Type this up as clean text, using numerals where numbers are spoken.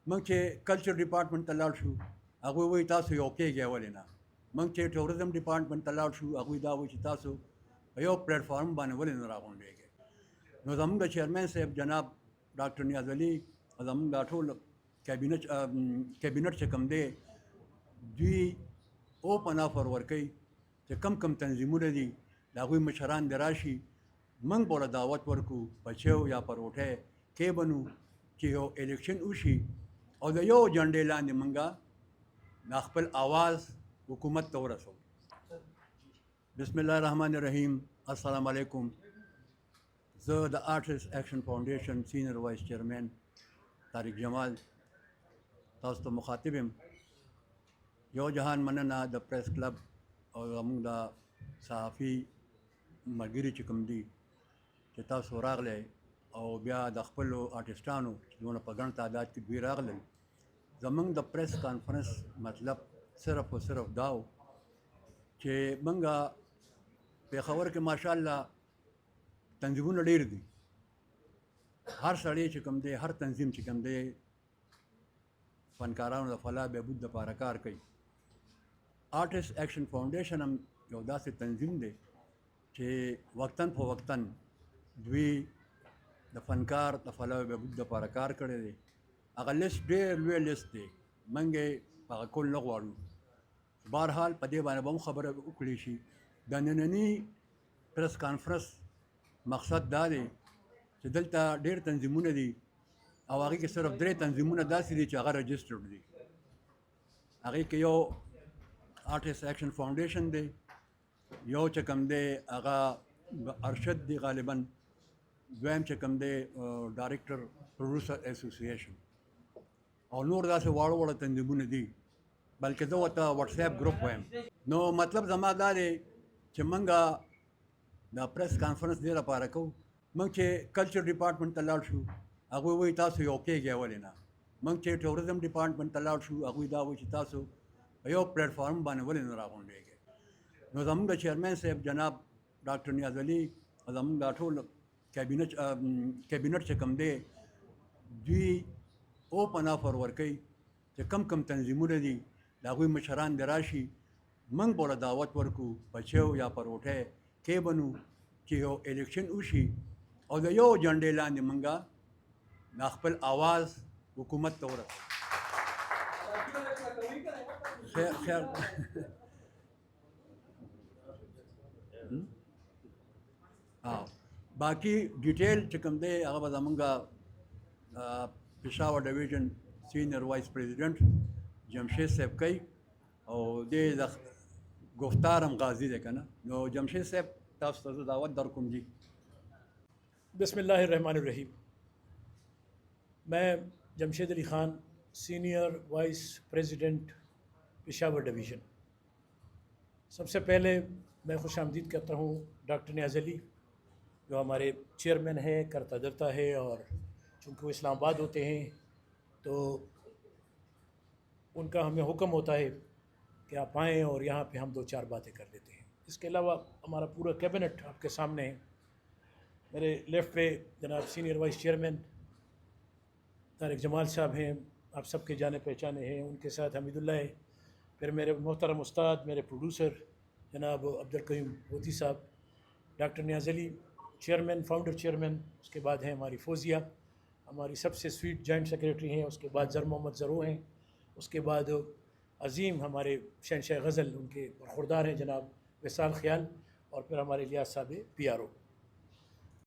موږ چې کلچر ډپارټمنټ ته لاړ شو هغوی وایي تاسو یو کېږئ ولې نه. موږ چې ټوریزم ډپارټمنټ ته لاړ شو هغوی دا وایي چې تاسو په یو پلیټفارم باندې ولې نه راغونډېږئ. نو زموږ د چیرمین صاحب جناب ډاکټر نیاز علي زموږ دا ټول کابینټ چې کوم دی دوی اوپن آفر ورکوي چې کم تنظیمونه دي د هغوی مشران دې راشي موږ به ورله دعوت ورکړو بچیو یا پروټۍ کې بنو چې یو الیکشن وشي او د یو جنډې لاندې موږ د خپل آواز حکومت ته ورسوو. بسم الله الرحمن الرحیم. السلام علیکم. زه د آرټس ایکشن فاونډیشن سینیر وایس چیرمین طارق جمال تاسو ته مخاطب یم. یو جهان مننه د پریس کلب او زموږ د صحافي ملګري چې کوم دي چې تاسو راغلی او بیا د خپلو آرټسټانو چې دونه په ګڼ تعداد کې دوی راغلل. زموږ د پریس کانفرنس مطلب صرف او صرف دا و چې موږ پېښور کې ماشاءالله تنظیمونه ډېر دي. هر سړی چې کوم دی هر تنظیم چې کوم دی فنکارانو د فلاح بهبود دپاره کار کوي. آرټس ایکشن فاونډیشن هم یو داسې تنظیم دی چې وقتاً په وقتاً دوی د فنکار د فلاح بهبود دپاره کار کړی دی. هغه لیست ډېر لوی لیست دی، موږ یې هغه کول نه غواړو. بهرحال په دې باندې به هم خبره وکړی شي. د ننني پریس کانفرنس مقصد دا دی چې دلته ډېر تنظیمونه دي او هغې کې صرف 3 تنظیمونه داسې دي چې هغه رجسټرډ دي. هغې کې یو آرټس ایکشن فاونډیشن دی، یو چې کوم دی هغه ارشد دی غالباً، دویم چې کوم دی ډایرکټر پروډوسر ایسوسییشن او نور داسې واړه واړه تنظیمونه دي، بلکې زه ورته واټس ایپ ګروپ وایم. نو مطلب زما دا دی چې موږ د پریس کانفرنس دې لپاره کوو. موږ چې کلچر ډپارټمنټ ته لاړ شو هغوی وایي تاسو یو کېږئ ولې نه. موږ چې ټوریزم ډپارټمنټ ته لاړ شو هغوی دا وایي چې تاسو په یو پلیټفارم باندې ولې نه راغونډېږئ. نو زموږ د چیرمین صاحب جناب ډاکټر نیاز علي زموږ دا ټول کابینټ چې کوم دی دوی اوپن آفر ورکوي چې کم تنظیمونه دي د هغوی مشران دې راشي موږ به ورله دعوت ورکړو بچیو یا پروټۍ کې بنو چې یو الیکشن وشي او د یو جنډې لاندې موږ د خپل آواز حکومت ته ورسوو. خیر باقي ډیټیل چې کوم دی هغه به زموږ پېښور ډویژن سینیر وایس پریزیډنټ جمشید صاحب کوي او دې د گفتار هم غازی دی که نه. نو جمشید صاحب تاسو ته زه دعوت درکوم جی. بسم اللہ الرحمن الرحیم. میں جمشید علی خان سینئر وائس پریزیڈنٹ پشاور ڈویژن. سب سے پہلے میں خوش آمدید کہتا ہوں ڈاکٹر نیاز علی جو ہمارے چیئرمین ہیں کرتا دھرتا ہے، اور چونکہ وہ اسلام آباد ہوتے ہیں تو ان کا ہمیں حکم ہوتا ہے کہ آپ آئیں اور یہاں پہ ہم 2-4 باتیں کر لیتے ہیں. اس کے علاوہ ہمارا پورا کیبنٹ آپ کے سامنے ہے. میرے لیفٹ پہ جناب سینئر وائس چیئرمین طارق جمال صاحب ہیں، آپ سب کے جانے پہچانے ہیں. ان کے ساتھ حمید اللہ ہے. پھر میرے محترم استاد میرے پروڈیوسر جناب عبدالقیوم ہوتی صاحب، ڈاکٹر نیاز علی چیئرمین فاؤنڈر چیئرمین، اس کے بعد ہیں ہماری فوزیہ ہماری سب سے سویٹ جوائنٹ سیکریٹری ہیں، اس کے بعد زر محمد زرو ہیں، اس کے بعد عظیم ہمارے شہنشاہ غزل ان کے برخوردار ہیں جناب وصال خیال، اور پھر ہمارے الیاس صاحب پی آر او.